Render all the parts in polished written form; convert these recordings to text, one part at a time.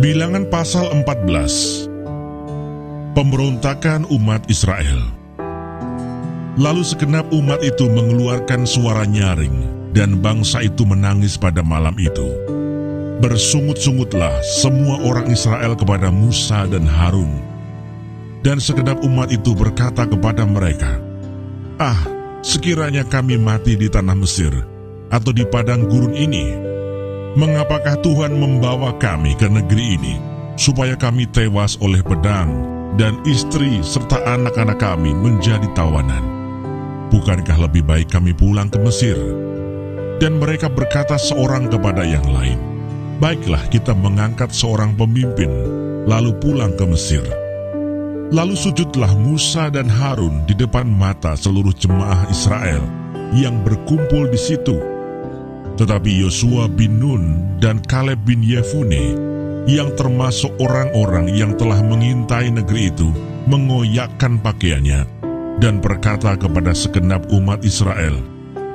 Bilangan pasal 14. Pemberontakan umat Israel. Lalu segenap umat itu mengeluarkan suara nyaring, dan bangsa itu menangis pada malam itu. Bersungut-sungutlah semua orang Israel kepada Musa dan Harun. Dan segenap umat itu berkata kepada mereka, "Ah, sekiranya kami mati di tanah Mesir, atau di padang gurun ini. Mengapakah Tuhan membawa kami ke negeri ini, supaya kami tewas oleh pedang, dan istri serta anak-anak kami menjadi tawanan? Bukankah lebih baik kami pulang ke Mesir?" Dan mereka berkata seorang kepada yang lain, "Baiklah, kita mengangkat seorang pemimpin, lalu pulang ke Mesir." Lalu sujudlah Musa dan Harun di depan mata seluruh jemaah Israel yang berkumpul di situ. Tetapi Yosua bin Nun dan Kaleb bin Yefune, yang termasuk orang-orang yang telah mengintai negeri itu, mengoyakkan pakaiannya dan berkata kepada segenap umat Israel,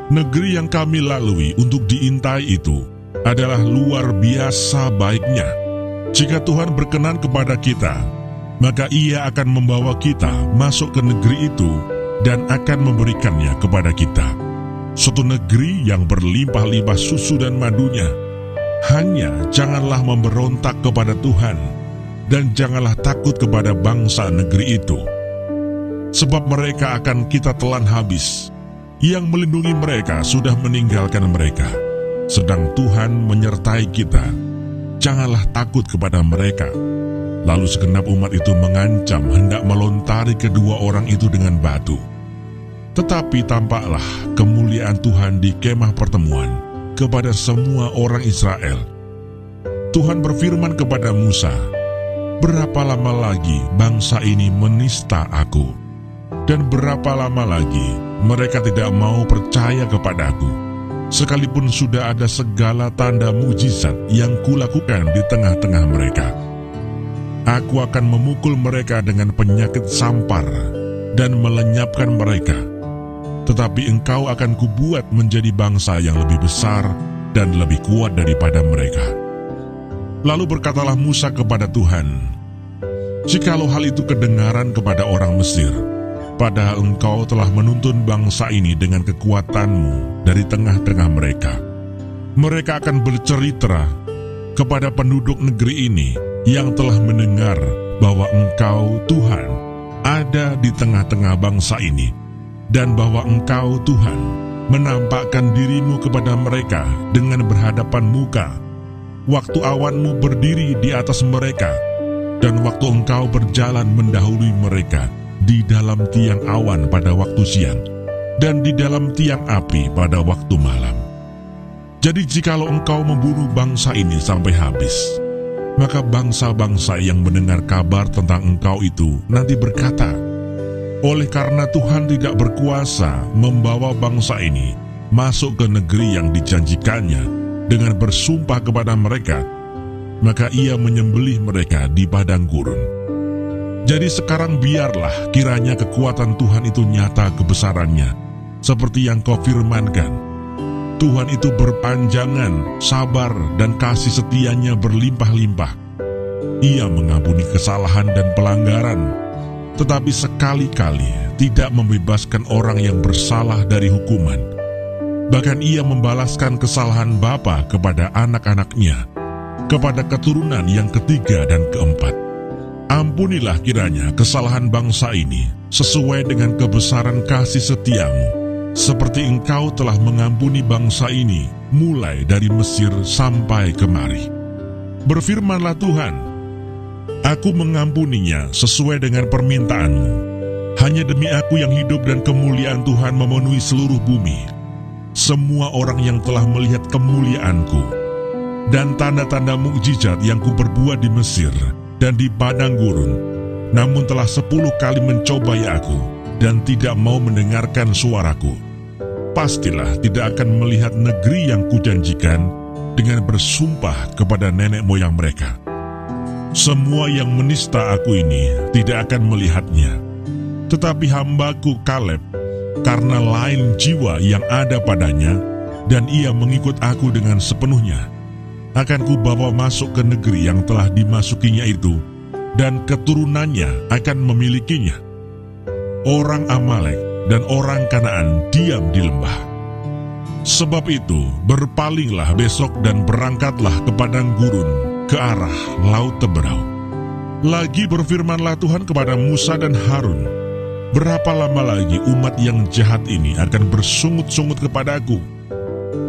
"Negeri yang kami lalui untuk diintai itu adalah luar biasa baiknya. Jika Tuhan berkenan kepada kita, maka Ia akan membawa kita masuk ke negeri itu dan akan memberikannya kepada kita. Suatu negeri yang berlimpah-limpah susu dan madunya. Hanya janganlah memberontak kepada Tuhan, dan janganlah takut kepada bangsa negeri itu. Sebab mereka akan kita telan habis. Yang melindungi mereka sudah meninggalkan mereka. Sedang Tuhan menyertai kita. Janganlah takut kepada mereka." Lalu segenap umat itu mengancam hendak melontari kedua orang itu dengan batu. Tetapi tampaklah kemuliaan Tuhan di kemah pertemuan kepada semua orang Israel. Tuhan berfirman kepada Musa, "Berapa lama lagi bangsa ini menista aku? Dan berapa lama lagi mereka tidak mau percaya kepadaku, sekalipun sudah ada segala tanda mujizat yang kulakukan di tengah-tengah mereka? Aku akan memukul mereka dengan penyakit sampar dan melenyapkan mereka. Tetapi engkau akan kubuat menjadi bangsa yang lebih besar dan lebih kuat daripada mereka." Lalu berkatalah Musa kepada Tuhan, "Jikalau hal itu kedengaran kepada orang Mesir, padahal engkau telah menuntun bangsa ini dengan kekuatanmu dari tengah-tengah mereka, mereka akan bercerita kepada penduduk negeri ini yang telah mendengar bahwa engkau, Tuhan, ada di tengah-tengah bangsa ini, dan bahwa engkau, Tuhan, menampakkan dirimu kepada mereka dengan berhadapan muka, waktu awanmu berdiri di atas mereka, dan waktu engkau berjalan mendahului mereka di dalam tiang awan pada waktu siang, dan di dalam tiang api pada waktu malam. Jadi jikalau engkau membunuh bangsa ini sampai habis, maka bangsa-bangsa yang mendengar kabar tentang engkau itu nanti berkata, 'Oleh karena Tuhan tidak berkuasa membawa bangsa ini masuk ke negeri yang dijanjikannya dengan bersumpah kepada mereka, maka Ia menyembelih mereka di padang gurun.' Jadi sekarang biarlah kiranya kekuatan Tuhan itu nyata kebesarannya, seperti yang kau firmankan. Tuhan itu berpanjangan, sabar, dan kasih setianya berlimpah-limpah. Ia mengampuni kesalahan dan pelanggaran, tetapi sekali-kali tidak membebaskan orang yang bersalah dari hukuman. Bahkan Ia membalaskan kesalahan bapa kepada anak-anaknya, kepada keturunan yang ketiga dan keempat. Ampunilah kiranya kesalahan bangsa ini sesuai dengan kebesaran kasih setiamu, seperti engkau telah mengampuni bangsa ini mulai dari Mesir sampai kemari. Berfirmanlah Tuhan, Aku mengampuninya sesuai dengan permintaanmu. Hanya demi aku yang hidup dan kemuliaan Tuhan memenuhi seluruh bumi. Semua orang yang telah melihat kemuliaanku dan tanda-tanda mukjizat yang kuperbuat di Mesir dan di padang gurun, namun telah 10 kali mencobai aku dan tidak mau mendengarkan suaraku, pastilah tidak akan melihat negeri yang kujanjikan dengan bersumpah kepada nenek moyang mereka. Semua yang menista aku ini tidak akan melihatnya. Tetapi hambaku Kaleb, karena lain jiwa yang ada padanya, dan ia mengikut aku dengan sepenuhnya, akan kubawa masuk ke negeri yang telah dimasukinya itu, dan keturunannya akan memilikinya. Orang Amalek dan orang Kanaan diam di lembah. Sebab itu, berpalinglah besok dan berangkatlah ke padang gurun, ke arah Laut Teberau. Lagi berfirmanlah Tuhan kepada Musa dan Harun, berapa lama lagi umat yang jahat ini akan bersungut-sungut kepadaku?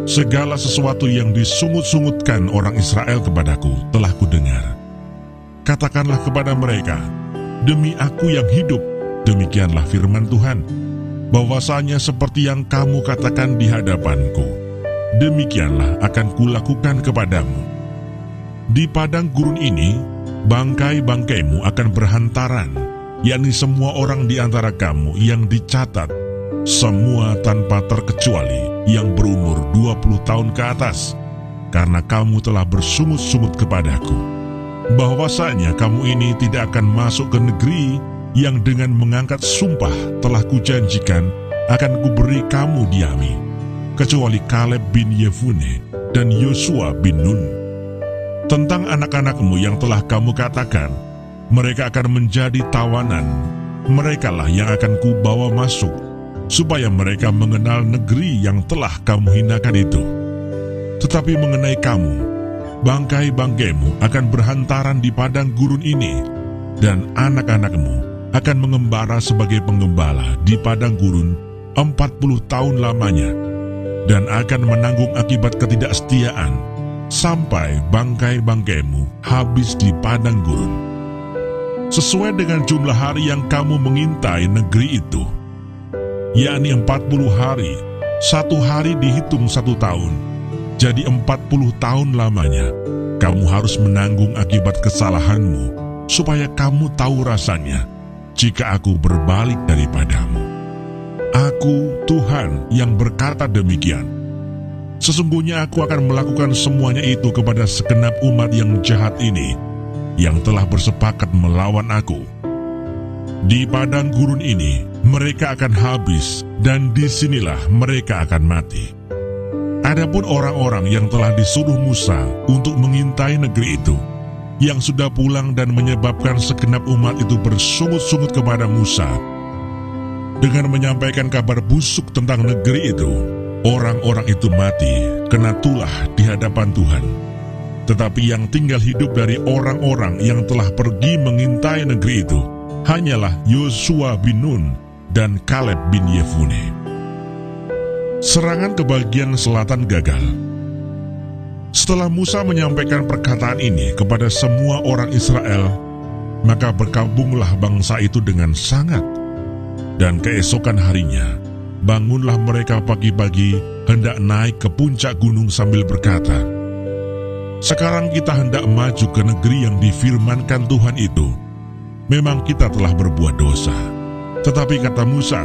Segala sesuatu yang disungut-sungutkan orang Israel kepadaku telah kudengar. Katakanlah kepada mereka, demi aku yang hidup, demikianlah firman Tuhan, bahwasanya seperti yang kamu katakan di hadapanku, demikianlah akan kulakukan kepadamu. Di padang gurun ini, bangkai-bangkaimu akan berhantaran, yakni semua orang di antara kamu yang dicatat, semua tanpa terkecuali yang berumur 20 tahun ke atas, karena kamu telah bersungut-sungut kepadaku, bahwasanya kamu ini tidak akan masuk ke negeri yang dengan mengangkat sumpah telah kujanjikan akan kuberi kamu diami, kecuali Kaleb bin Yefune dan Yosua bin Nun. Tentang anak-anakmu yang telah kamu katakan, mereka akan menjadi tawanan, merekalah yang akan kubawa masuk, supaya mereka mengenal negeri yang telah kamu hinakan itu. Tetapi mengenai kamu, bangkai-bangkaimu akan berhantaran di padang gurun ini, dan anak-anakmu akan mengembara sebagai penggembala di padang gurun 40 tahun lamanya, dan akan menanggung akibat ketidaksetiaan sampai bangkai-bangkaimu habis di padang gurun. Sesuai dengan jumlah hari yang kamu mengintai negeri itu, yakni 40 hari, 1 hari dihitung 1 tahun, jadi 40 tahun lamanya, kamu harus menanggung akibat kesalahanmu, supaya kamu tahu rasanya jika aku berbalik daripadamu. Aku Tuhan yang berkata demikian. Sesungguhnya aku akan melakukan semuanya itu kepada segenap umat yang jahat ini, yang telah bersepakat melawan aku. Di padang gurun ini, mereka akan habis, dan disinilah mereka akan mati. Adapun orang-orang yang telah disuruh Musa untuk mengintai negeri itu, yang sudah pulang dan menyebabkan segenap umat itu bersungut-sungut kepada Musa, dengan menyampaikan kabar busuk tentang negeri itu, orang-orang itu mati kena tulah di hadapan Tuhan. Tetapi yang tinggal hidup dari orang-orang yang telah pergi mengintai negeri itu, hanyalah Yosua bin Nun dan Kaleb bin Yefune. Serangan ke bagian selatan gagal. Setelah Musa menyampaikan perkataan ini kepada semua orang Israel, maka berkabunglah bangsa itu dengan sangat. Dan keesokan harinya, bangunlah mereka pagi-pagi hendak naik ke puncak gunung sambil berkata, sekarang kita hendak maju ke negeri yang difirmankan Tuhan itu. Memang kita telah berbuat dosa. Tetapi kata Musa,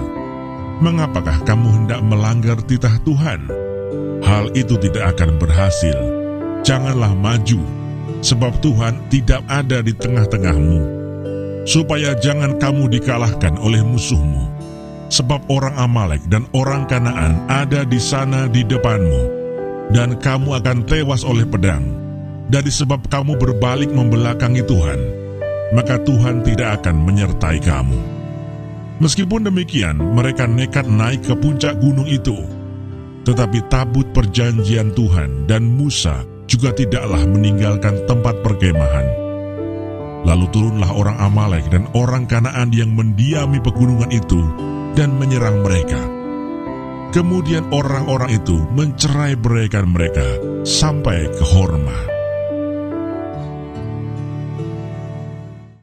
mengapakah kamu hendak melanggar titah Tuhan? Hal itu tidak akan berhasil. Janganlah maju, sebab Tuhan tidak ada di tengah-tengahmu, supaya jangan kamu dikalahkan oleh musuhmu. Sebab orang Amalek dan orang Kanaan ada di sana di depanmu, dan kamu akan tewas oleh pedang. Dari sebab kamu berbalik membelakangi Tuhan, maka Tuhan tidak akan menyertai kamu. Meskipun demikian, mereka nekat naik ke puncak gunung itu. Tetapi tabut perjanjian Tuhan dan Musa juga tidaklah meninggalkan tempat perkemahan. Lalu turunlah orang Amalek dan orang Kanaan yang mendiami pegunungan itu dan menyerang mereka. Kemudian orang-orang itu mencerai-beraikan mereka sampai ke Horma.